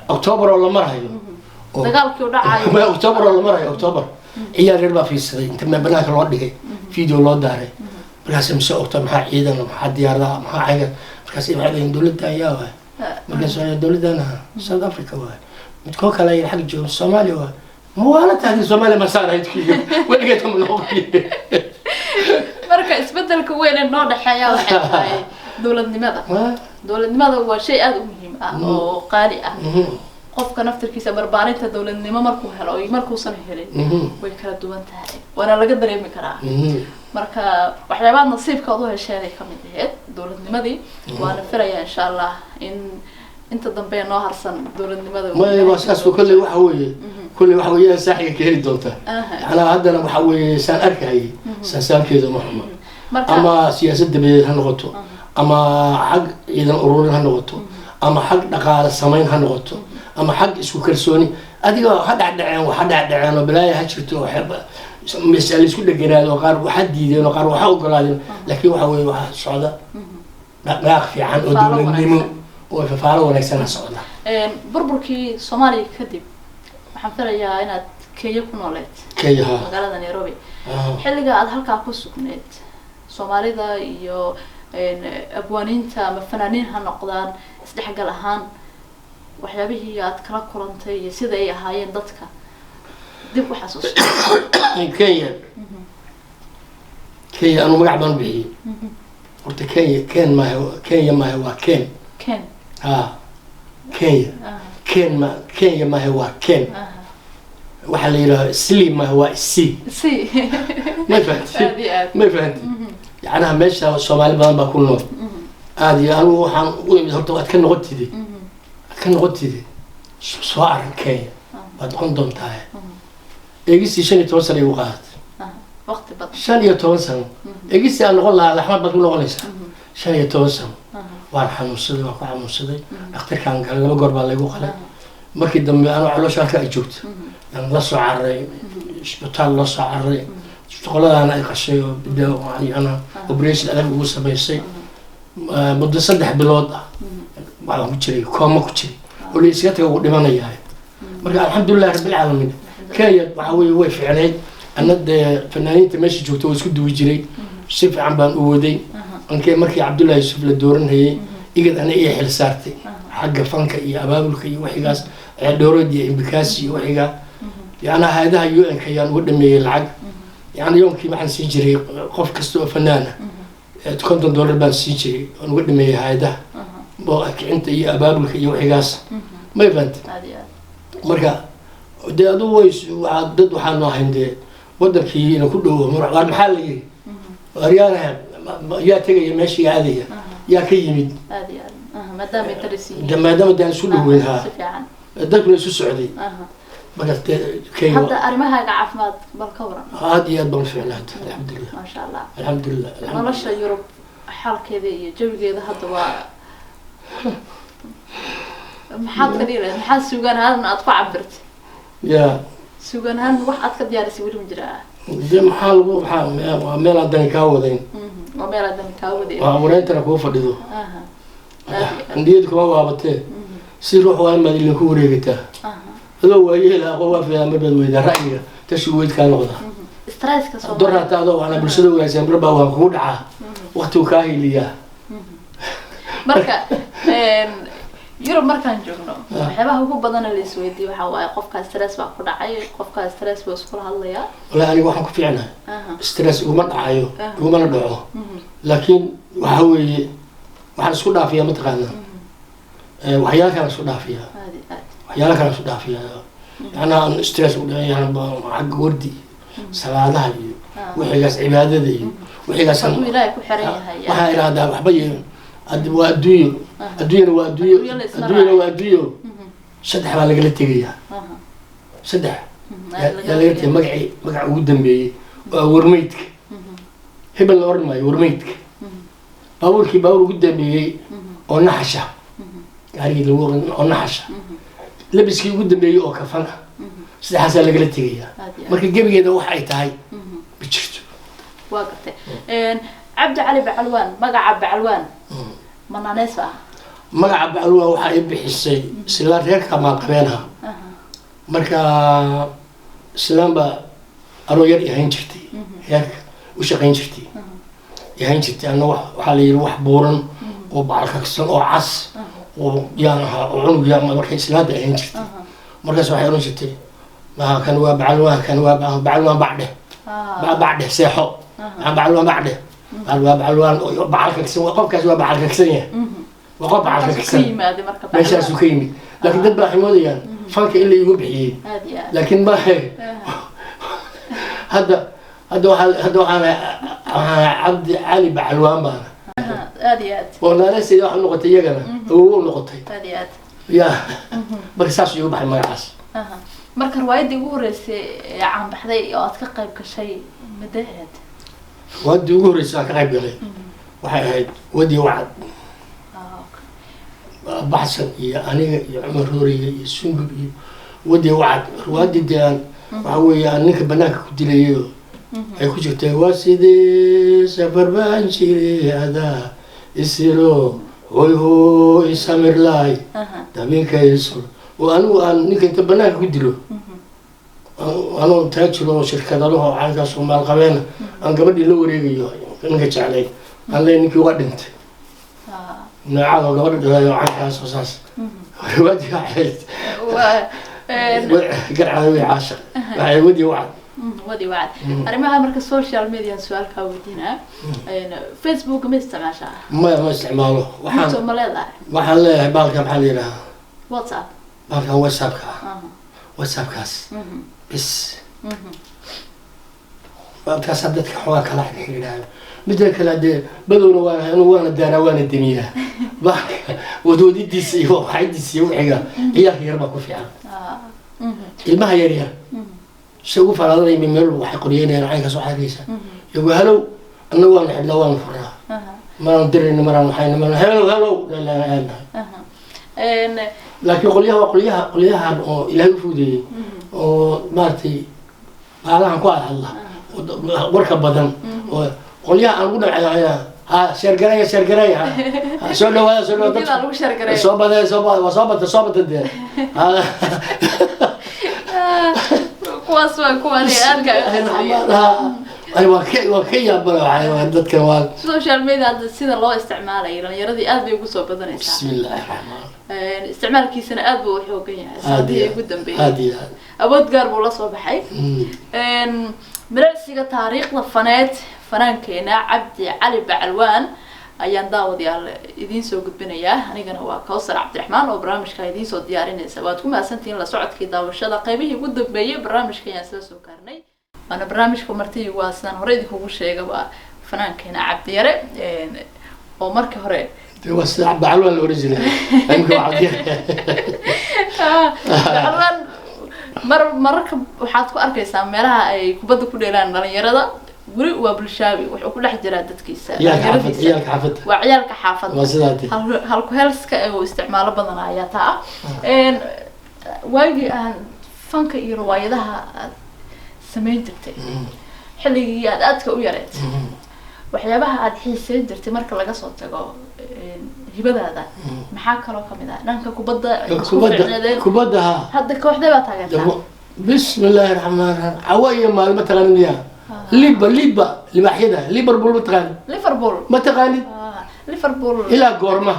أكتوبر ولا مرة dagaalkii u dhacay ma October wala maray October ciyaar reer baa fiisaday inta ma banaanka loo dhigay video loo daaray markaas imse October maxaa ciidan maxaa diyaarada maxaa ayaga markaas ay waxay dawladda ayaa waa markaas ay dawladana South Africa waa mid koo kale ay xaq joogo Soomaaliya waa ma wala taadi Soomaaliya ma saaraydkii waligeed ma noqon marka isbedelka weyn ee noo dhaxeeya waxay tahay dawladnimada waa shay aad u muhiim ah oo qaali ah qofka naftirkiisa barbaarinta dawladnimo markuu helo iyo markuusan helin way kala duwan tahay wana laga dareemi karaa marka waxyaabaha nasiibka u heshay kamid ah dawladnimadii waana filayaa insha Allah in inta dambe noo harsan dowladnimada ما واساس كل واحد ويا كل واحد ويا ساحي كهري دونتا أنا هذا واحد ويا سان أركعي سان كذا محمد أما سياسة دبي هنغطو أما حق إذا أورون هنغطو أما حق دقال السمين هنغطو أما حق اسمه كرسوني أديك حد عدعان وحد عدعان وبلاي هشرتو وحب مسألة كل جراد وقار وحد يدين وقار وحاول قرادين لكن واحد ويا واحد صعدة لا في عن أدول النمو وفعله ونكسر صعدة burburkii Soomaaliya kadib waxaan filayaa inaad Kenya ku nooleed كيها magaalada Nairobi xilliga aad halka ku sugneed Soomaalida iyo abwaaniinta ama fanaaniin ha noqdaan isdhexgal ahaan waxyaabihii aad kala kulantay iyo sida ay ahaayeen dadka dib u xasuusto كيا أنا مقعد بان بحي قلت كين ما هو كين كين ما هو كين وحلا يرى سلي ما هو سي ما فهمت يعني أنا ماشي الصومالي بدن بكون نور هذه أنا وحن هرت أتكلم غتي دي سوار كين بدخل ضم تاعي يجي شنو توصل يوقات وقت بطل شن يتوسم يجلس أنا أقول له الأحمد بقول له غليسه شن يتوسم وارحم مصدي وقع مصدي أختار كان قال له بقرب الله يقول له ما كده أنا على شاك أجوت يعني لصق عري شبطال لصق عري شغل أنا أقشي بدأ معي أنا وبريش الألف ووسط بيصير بدي صدح بلاد ما كتير كم كتير ولي سياتي ودمانة ياهي مرة الحمد لله رب العالمين كايد وحوي ويف عليه أنا ده فنانين تمشي جوتو وسكت ويجري شوف عم بنقودي أنا كي مركي عبد الله يوسف للدورن هي يقعد أنا إيه حل سارتي حق فنك إيه أبابلك إيه وحجاز دورة دي إمبكاسي وحجا يعني هذا يو إن كيان ودم يلعب يعني يوم كي ما حن سيجري قف كستو فنانة تكون دور بان سيجري ودم هذا بقى أنت إيه أبابلك إيه وحجاز ما يفهمت مركا ده أدويس وعدد وحنا عندي ودكي إنه كله مرة محلي ريانها يا تجي ماشي هذه يا كيمد هذه ما دام يدرسي ما دام ده سلوه وينها الدك من السعودي بقت كي حتى أرمها عفمات بالكورة هذه أدبر فعلات الحمد لله ما شاء الله الحمد لله والله يوروب حال كذا جو كذا هذا محل قليل محل سوقان هذا من أطفال عبرت يا سوقان هذا واحد كذا جالس يقول مجرى ده محل وحال ميل عندنا كاودين وميل عندنا كاودين وأنا ترى كوفة دو عندي كم وابته سيروح وأنا اللي كوري كته لو يلا قوة في أمر بالويدا رأيه تشويت كان وضع استرس كسر درة تعالوا أنا برسلوا يا زمر بوا وخدعة وقت كاهلية مركا يوروب markaan joogno waxyaabaha ugu badan ee la isweydiiyo waxa waaye qofka stress baa ku dhacay qofka stress buu isku hadlaya wala ani waxaan ku fiicnaa stress uma dhacayo uma la dhaco laakiin waxa weeye waxaan isku dhaafiyaa mataqaana waxyaalaha kale isku dhaafiyaa waxyaalaha kale isku dhaafiyaa يعني stress يعني حق وردي salaadaha iyo wixigaas cibaadada iyo wixigaas Ilaahay ku xiran yahay waxa iraahdaa waxba yeelan waa adduunyada waa adduunyo saddex baa lagala tegayaa saddex yaa laga tegay magaca ugu dambeeyey waa warmeydka hebel la oran maayo warmeydka baabuurkii baabuur ugu dambeeyey oo naxasha gaarigii lagu oo naxasha labiskii ugu dambeeyey oo kafana saddexaasaa lagala tegayaa marka gebigeeda wax ay tahay ma jirto waa gartay cabdi cali bacalwaan magaca bacalwaan manaanees ah magaca bacalwaan waxa ay bixisay islaan reerka ma qabeenha marka islaan ba aroo yar yahayn jirtay reerka u shaqayn jirtay yahayn jirtay anna waxa la yiri wax buuran oo bacalkaksan oo cas oo yaanaha oo cunug yaa marka islaada yahayn jirtay markaas waxay oran jirtay ما كان هو بعلوان كان هو بعلوان بعده بعده سيحو بعلوان بعده بعلوان بعلك كسن وقف كاس بعلك كسن وقف بعلك كسن ماشي سكيمي لكن دد بقى حموديان فانك اللي يقول بحيه لكن ما هذا انا عبد علي بعلوان بقى هذه والله لسه واحد نقطه يجنا هو نقطه هذه yaa marka saas igu baxay magacaas. marka riwaayadii ugu horeysay ee caan baxday oo aad ka qayb gashay madaheed wadii ugu horeysay ka qayb galay waxay ahayd wadii wacad baxsan iyo aniga iyo Cumar Rooriye iyo Sungub iyo wadii wacad wadii daan waxa weeyaan ninka banaanka ku dilayo ay ku jirtay waa sidee safar baan jiray hada isiro hoy hoy samirlay dabinkaysoo oo anigu aan ninka inta banaanka ku dilo anoo taajiro shirkadalaha caankaas oo maal qabeen aan gabadhii la wareegayo ninka jeclay aan leeyahay ninkii waa dhintay نعم قبل ده عن أساس ودي واحد قرعة وي عاشق ودي واحد ودي واحد أنا ما أمرك السوشيال ميديا سؤال كودينا فيسبوك ما استعملها ما استعماله وحن ما وحن بالك محلي لها واتساب بالك واتساب واتساب كاس بس كاس عدتك حواك على حد حين مثل كلا بدونا وانا دانا وانا الدنيا ودودي ديسي وحيد ديسي وحيجا هي يربا كوفيا المها يريها شو فرضي من مل وحقريين انا عايز اسوي حديثه يقول هلو انا وانا حد لو انا فرها ما ندري ان مرة حين ما هلو هلو لا لا لكن قليها الى يفودي ومارتي على عن قال الله وركب بدن قليها أنا أقول على ها شرقرية سولو هذا صوبة الدين كواس أيوة كي يا برا عندك كمان السوشيال ميديا هذا السيد الله استعماله يعني يردي أدبي وقصة بدن بسم الله الرحمن استعمال كيسنا أدبي وحوقيا هذه قدام بي هذه أبود قارب ولا صباحي مرسيga taariikhda fanaankeena Cabdi Cali Bacalwaan ayaan daawadayaal idin soo gudbinayaa anigana waa Kawsar Cabdiraxmaan oo barnaamijka idin soo diyaarinaysa waad ku maasantiin la socodkii daawashada qaybihii ugu dambeeyay barnaamijka ayaan soo gaarnay ana barnaamijku martii waa san hore idinku sheegay waa fanaankeena Cabdi Yare oo markii hore waa sida Bacalwaan la original anku Cabdi Bacalwaan marka waxaad ku arkaysaa meelaha ay kubadda ku dheelaan dhalinyarada guri waa bulshaabi wuxuu ku dhex jiraa dadkiisa waa ciyaalka xaafadda halku heelska oo isticmaalo badan ayaa taa waagii aan fanka iyo riwaayadaha sameyn jirtay xilligii aadka u yareed waxyaabaha aad xiiseyn jirtay marka laga soo tago hibadaada maxaa kaloo kamid ah dhanka kubadda hadda kooxda baa taageertaa بسم الله الرحمن الرحيم عوايا ما مثلا يا ليبا لباحيدا ليفربول متغاني ليفربول متغاني ليفربول الى غورما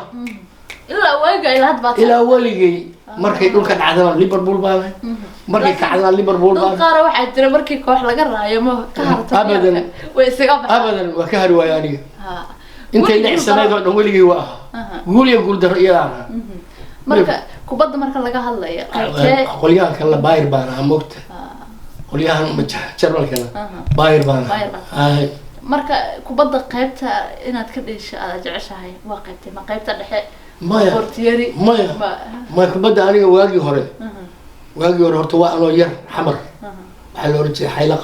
الى واقع الى هاد بات الى وليغي markay dhulka dhacdaan Liverpool baa markay kacdaan Liverpool baa qaar waxa jira markii koox laga raayo ma ka harto abadan way isaga baxaan abadan waa ka har waayaniga intay dhicsaneed oo dhan weligii waa guul iyo guul darro iyada marka kubadda marka laga hadlayo qolyaanka la baayir baan moogta qolyahan ma jarmalkana baayir baan marka kubadda qaybta inaad ka dheesho aad jeceshahay waa qaybtay ma qaybta dhexe maya portieri ma kubadda aniga waagii hore horta waa anoo yar xamar waxa loo rajay xayla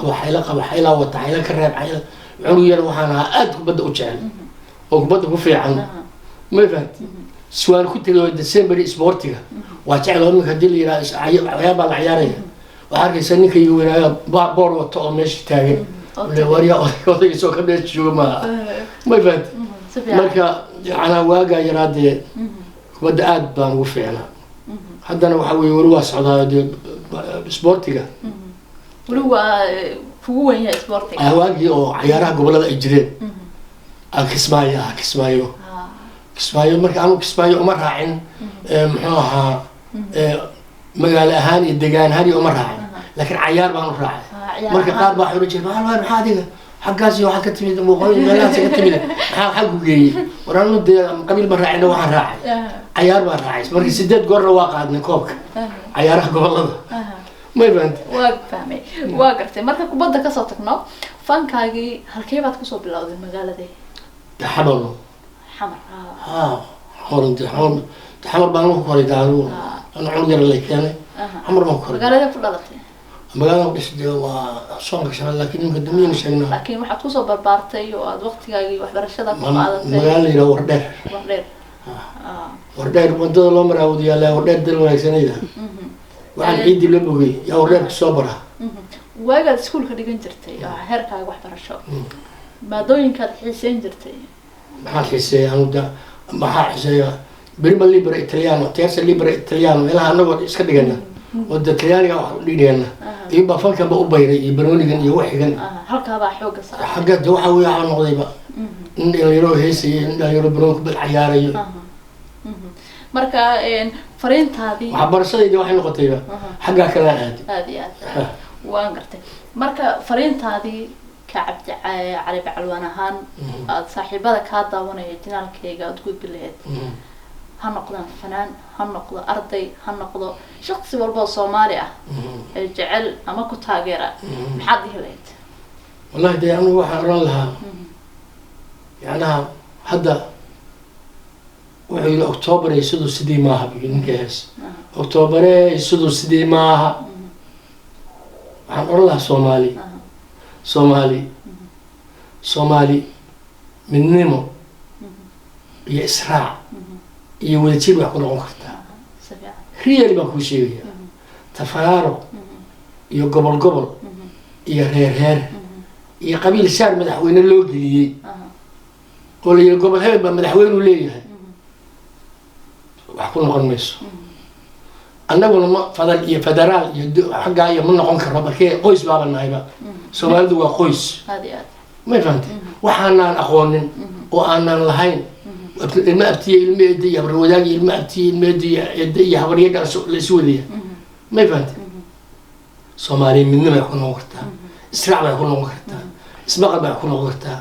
wata xayla ka reeb xayla cunug yar waxaan ahaa aad kubadda u jecel oo kubadda ku fiican ma fahanti سؤال كنت لو ديسمبر سبورتيغا واجعل امك هدي لي عياب على عياريه وحركه سنك يوينا بور وتو ماشي تاغي ولا وريا اوday soo ka dheer jooga ma fahad marka ana waaga yaraade wada aad baan ugu fiicnaa haddana waxa weey war waa socdaa sboortiga waa kugu weyn sboortiga waagi oo ciyaaraha gobolada ay jireen kismaayo kismaayo marka aanu kismaayo uma raacin muxuu ahaa magaalo ahaan iyo deegaan ahaan uma raacin laakiin cayaar baan u raacay marka qaar baa xuru jiray maxaa adiga xaggaas iyo waxa ka timid muuqaal meelahaas ka timid maxaa ku geeyay waraanu qabiil ma raacin waxaan raacay cayaar baan raacay marka 8 goorna waa qaadnay koobka cayaaraha gobolada ma fahantay waa fahmay waa gartay marka kubadda ka soo tagno fankaagii halkee baad ku soo bilowday magaalada xabalo حمر حمر حمر بانو كوري دارو أنا عنقر اللي كان حمر ما كوري magaalada ku dhalatay magaalada dhexdeeda waa soo gashay laakiin muqadimiin sheegna laakiin waxaad ku soo barbaartay oo aad waqtigaagii waxbarashada ku qaadatay magaalada ila wardheer wardheer wadada loo maraawdo yaa wardheer dal wanaagsanayda waxaan ciidii la bogay yaa wardheer soo bara waagaad iskuulka dhigan jirtay heerkaaga waxbarasho maadooyinkaad xiiseyn jirtay maxaa xiiseeya anuda maxaa xiiseeya prima libera italiano terza libera italiano ilaa anagoo iska dhigana oo talyaaniga wax dhigana iyo bafanka ba u bayray iyo baronigan iyo waxigan halka baa xooga saaray xagga waxa weey aan noqdayba in dhalinyaro heesay in dhalinyaro baronku bal ciyaarayo marka fariintaadii waxbarashadayda waxay noqotayba xagga kala aad iyo aad waan gartay marka fariintaadii ka cabdi cali bacalwaan ahaan aad saaxiibada ka daawanaya jinaalkayga aad gudbi lahayd ha noqdaan fanaan ha noqdo arday ha noqdo shakhsi walba Soomaali ah ee jecel ama ku taageera maxaad dhihi lahayd wallahi de anigu waxaan oran lahaa yacnaha hadda wuxuu yidhi October siduu sidii maaha ninkaas October siduu sidii maaha waxaan oran lahaa Soomaali midnimo iyo israac iyo wadajir wax ku noqon kartaa riyali baan kuu sheegaya tafaaro iyo gobol iyo reer iyo qabiil shaar madaxweyne loo geliyey oo la yidhi gobol hebel baa madaxweynu leeyahay wax ku noqon mayso annaguna ma federaal iyo xaggaa iyo ma noqon karo markee qoys baaba nahayba Soomaalidu waa qoys ma fahantay waxaanaan aqoonin oo aanaan lahayn ilma abtiye ilma eedda iyo habar wadaag ilma abtiye ilma eedda iyo habaryada la isu wadaya ma fahantay Soomaaliya midnimo ay ku noqon kartaa israac bay ku noqon kartaa ismaqal bay ku noqon kartaa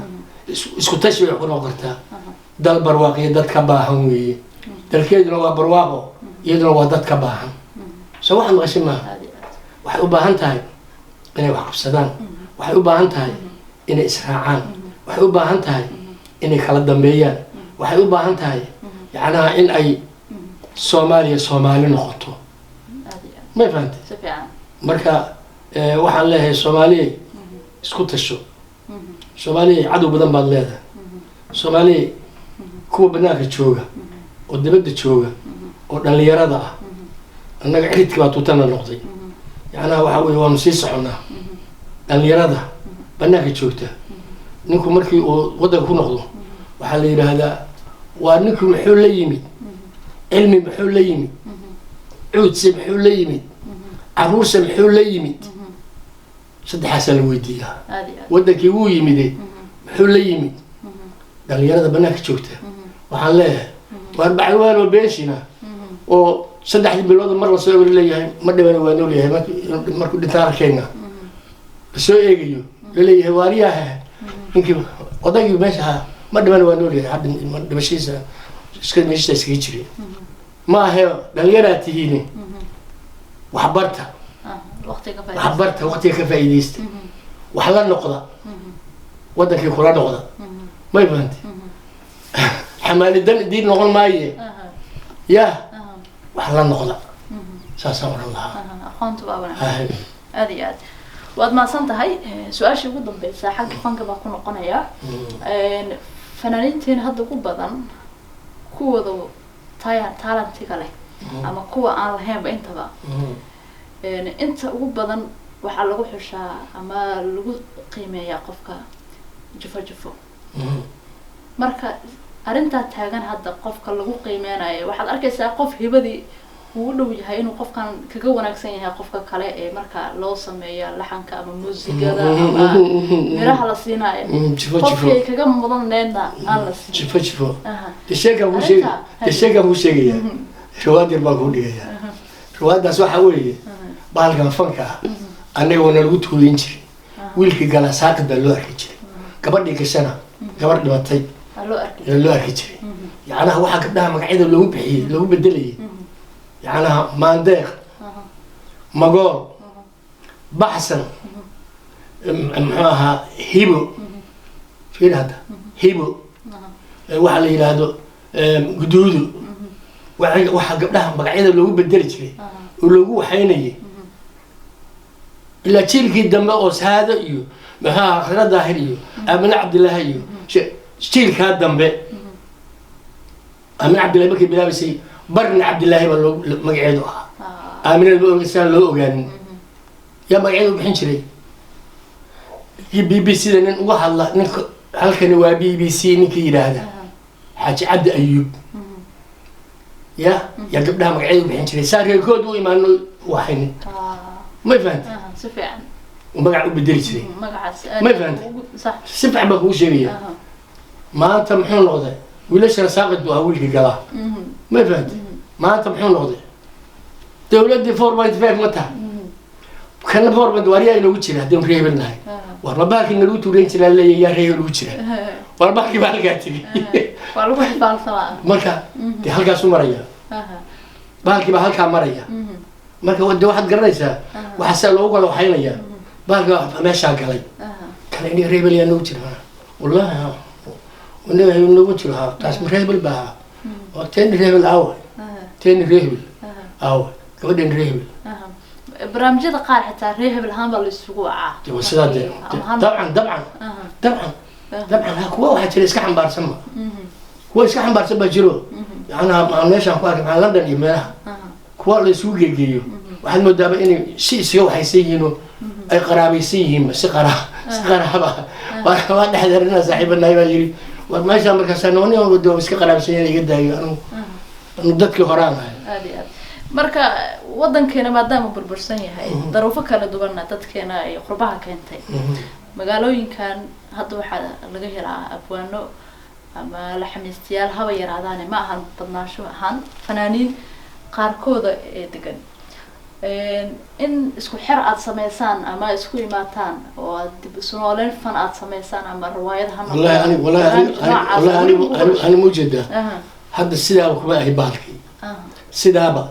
isku tashi bay ku noqon kartaa dal barwaaqo dad ka baahan weeye dalkeeduna waa barwaaqo iyaduna waa dad ka baahan soo waxaan maqashay maaha waxay u baahan tahay inay wax qabsadaan waxay u baahan tahay inay israacaan waxay u baahan tahay inay kala dambeeyaan waxay u baahan tahay yacnaha in ay Soomaali noqoto ma fahantay marka waxaan leeyahay Soomaaliya isku tasho Soomaaliya cadow badan baad leedahay Soomaaliya kuwa banaanka jooga oo dibadda jooga oo dhalinyarada ah annaga xididkii baa tutana noqday yacnaha waxa weeye waanu sii soconaa dhalinyarada banaanka joogta ninku markii uu waddanka ku noqdo waxaa la yidhaahdaa waa ninku muxuu la yimid cilmi muxuu la yimid cuudse muxuu la yimid caruurse muxuu la yimid saddexaasaa la weydiiyaa waddankii wuu yimide muxuu la yimid dhalinyarada banaanka joogta waxaan leeyahay waa bacalwaan oo beeshina oo 3 bilood mar la soo leeyahay ma dhibana waa nool yahay markuu dhitaarkeena soo eegayo leeyahay waariyaha ninkii odagii meesha ma dhibana waa nool yahay hadda dhibashiisa iska meesha iska jiray ma aha dhalinyaratihiin waxbarta waqtiga ka faa'iideysta wax la noqda wadankii kula noqda ma fahantay xamaalidan diin noqon maaye ya wax la noqda saasaan oran lahaa aqoontu baa wanaagsan aad iyo aad waad maasan tahay su-aashii ugu dambeysa xagga fanka baa ku noqonaya fanaaniintiin hadda ku badan kuwooda talentiga leh ama kuwa aan lahaynba intaba inta ugu badan waxaa lagu xushaa ama lagu qiimeeyaa qofka jufo marka arrintaa taagan hadda qofka lagu qiimeynayo waxaad arkaysaa qof hibadii uu u dhow yahay inuu qofkan kaga wanaagsan yahay qofka kale ee marka loo sameeyo laxanka ama muusigada ama miraha la siinayo qofkii kaga mudanneedna aan la siin jifo sheeka buu sheegaya riwaayad yar baan kuu dhigaya riwaayadaas waxaa weeye bahalkan fanka ah annaga waana lagu tuuleyn jiray wiilkii galaa saaqid baa loo arki jiray gabadhii gashana gabar dhimatay loo arki jiray yacnaha waxaa gabdhaha magacyada loogu bixiyey loogu bedelayay yacnaha maandeeq magool baxsan muxuu ahaa hibo fiir hadda hibo waxaa la yidhaahdo guduudu waxa gabdhaha magacyada loogu bedeli jiray oo loogu waxaynayay ilaa jiilkii dambe oo saado iyo maxaa khira daahir iyo amina cabdilaahi iyo jiilkaa dambe amina cabdilaahi markay bilaabaysay barni cabdilaahi baa loo magaceedu ahaa amina saan loo ogaanin yaa magaceedu bixin jiray BBC da nin uga hadla ninka halkani waa BBC ninka yidhaahda xaaji cabdi ayuub ya gabdhaha magaceedu bixin jiray saa reerkood u imaano waxaynin ما فهمت سفيان ومقع بدرجتي ما فهمت صح سفع بقى وشريه ما انت محون نقضي وليش انا ساقط بهولك قلاه ما فهمت ما انت محون نقضي دولتي 4.5 متى كان 4 دواريا لو جيره دم ريبلنا ورباك ان لو تورين جيره لا يا ريو لو جيره ورباك بالغاتي والله واحد بالصلاه marka de halkaas u maraya baalki ba halka maraya marka wada waxaad garanaysaa waxa saa loogu wada waxaynaya baalka meesha galay kale in reebel yaa noogu jira wallahi wana noogu jira taas reebel baa oo teen reebel aw teen reebel aw gabadhan reebel barnaamijyada qaar xitaa reebel ahaan baa la isugu wacaa dabcan kuwa waxa jira iska xambaarsan ma kuwa iska xambaarsan baa jiro ana meesha ku arkay London iyo meelaha kuwa la isugu geegeeyo waxaad moodaa inay si isaga waxaysan yihiin oo ay qaraabaysan yihiin si qaraaba waa dhaxdarina saaxiibanahay baa yiri war meesha markaas nooni oo wado iska qaraabaysan yahay iga daayo anu dadkii horaan aad marka wadankeena maadaama burbursan yahay daruufo kala duwan dadkeena ay qurbaha keentay magaalooyinkan hadda waxa laga helaa abwaano ama la xamiistiyaal haba yaraadaan ma ahan badnaasho ahaan fanaaniin qaarkooda ee degan in isku xir aad sameysaan ama isku imaataan oo dib isu nooleen fan aad sameysaan ama riwaayadaha wallahi ani mujada hadda sidaa kuma ahay baalkii sidaaba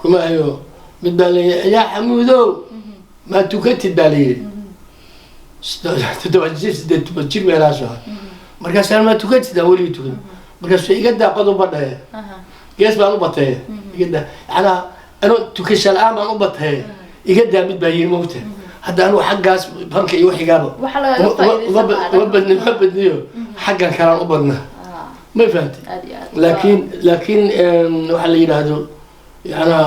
kuma ayo mid baa leeyahay yaa xamuudow ma tukatid baa leeyahay todobajir meelaasha markaas ma tukatid wali tukan markaas iga daaqado badhay gees baan u batay iga ana tukashan aan u batay iga daamid baa yiri moogta hadda anu xaggaas banka iyo waxigaaba wabadniyo xaggan kala u badna ma fahanti laakiin waxa la yiraahdo yana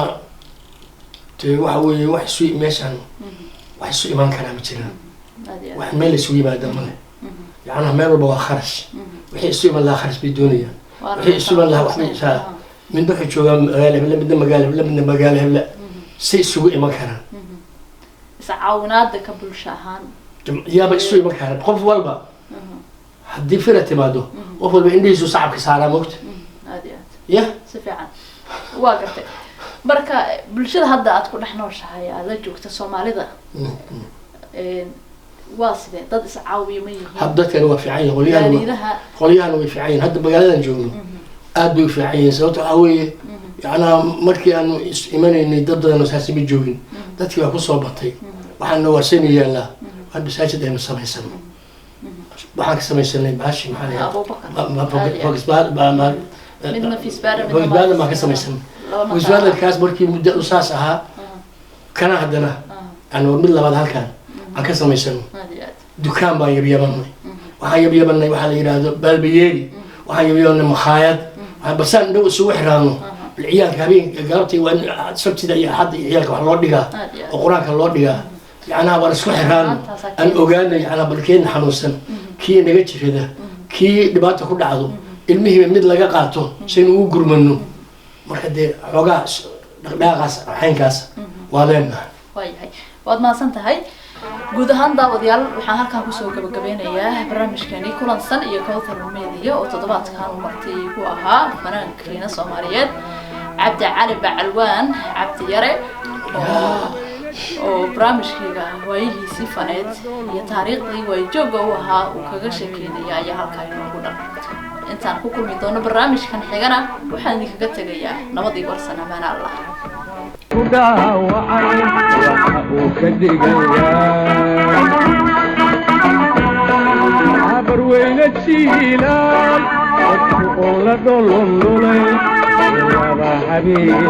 waxa weeye wax suu meeshan wax suu iman kara ma jiraan wax meel suu yimaada ma leh yana meel walba waa kharash wixii suu iman la kharash bidooniya wixii suu iman la wax meesha من بحث شو بدنا مقالة هلا سوق مكان سعونات قبل شهان يا بسوي مكان قف والبا حدي فرت مادو وفل عندي شو صعب كسارة موت عاديات يا سفيعان واقفت بركة بالشدة هذا أتكون إحنا وشهاي هذا جوكت الصومالي ذا واصلة ضد سعاوي مية حدك أنا في عين خليها في عين هذا مقالة نجوم أدو في عين صوت قوي يعني مركي أنو إيماني إني ضد أنو ساسي بيجوين ذاتي بقول صوبتي وحنا ورسيني يلا هاد بساجد دائما سمع سمع بحق سمع سمع بعشي محلي أبو بكر ما فوق بعد ما من في سبارة فوق بعد ما كسمع سمع فوق بعد الكاس مركي مدة أساسها كان عندنا أنا من بعد هالكان عن كسمع سمع دكان باي بيبني وحي بيبني وحلي هذا بالبيجي وحي بيبني مخايد بس أنا لو سوي حرانو العيال كابين قربتي وأن سبت ذا حد عيالك وحلو دقة وقراك حلو دقة يعني أنا ورسول حرانو أن أوجاني أنا بركين حنوسن كي نجتش كذا كي دبعته كل عضو المهم من اللي قاعته سينو قرب منه مركدي عقاس دقاس حين كاس وادينا واي واد ما سنت هاي guud ahaan daawadayaal waxaan halkaan kusoo gabagabeynayaa barnaamijkeeni kulansan iyo Kawthar Media oo toddobaadkan martii ku ahaa fanaankeena Soomaaliyeed Cabdi Cali Bacalwaan Cabdi Yare oo barnaamijkeega waayihiisii faneed iyo taariikhdii way jooga u ahaa uu kaga sheekeynaya ayaa halkaan inoogu dhan intaan ku kulmi doono barnaamijkan xigana waxaan idinkaga tegayaa nabadii warsan amaan Allah عبر وين الشيلان ولا دولون يا حبيبي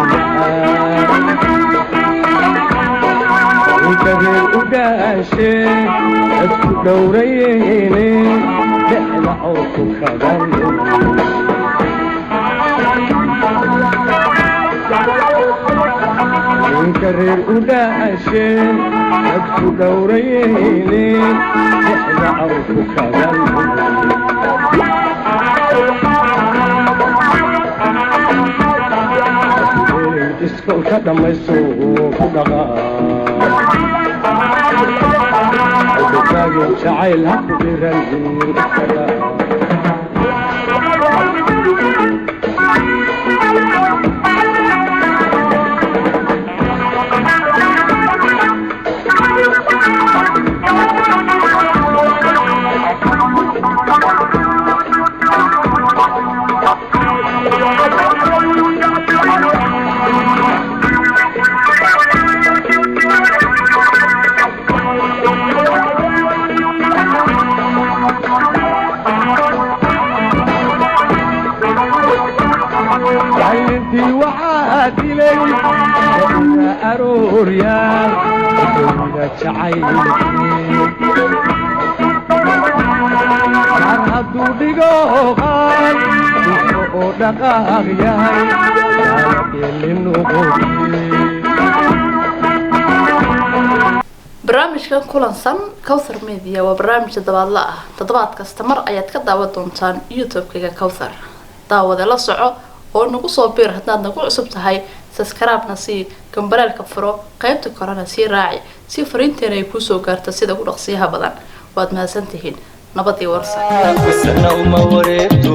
وكبير وداشي اسكو دوريني دحنا عوكو كبالي وكبير وداشي اسكو دوريني دحنا عوكو كبالي اسكو كدميسو كدغا وتاجي شعيلها كبيرين عينتي وعادي لي وإذا أرور يا وإذا شعيلتي عرهدو ديقوغان وفوق دقاغ ياي يلي نغوكي barnaamijkan kulansan Kawthar Media waa barnaamij toddobaadle ah toddobaad kasta mar ayaad ka daawan doontaan YouTube-kayga Kawthar daawada la soco oo nagu soo biir haddaad nagu cusub tahay subscribe-na si gambaraalka furo qaybta korona si raaci si fariinteena ay ku soo gaarto sida ugu dhaqsiyaha badan waad mahadsantihiin nabadii warsan sana uma wareegto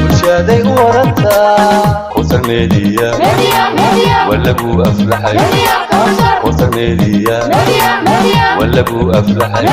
bulshaday u warantaa Kawthar Media wala buu aflaxay Kawthar Media wala buu aflaxay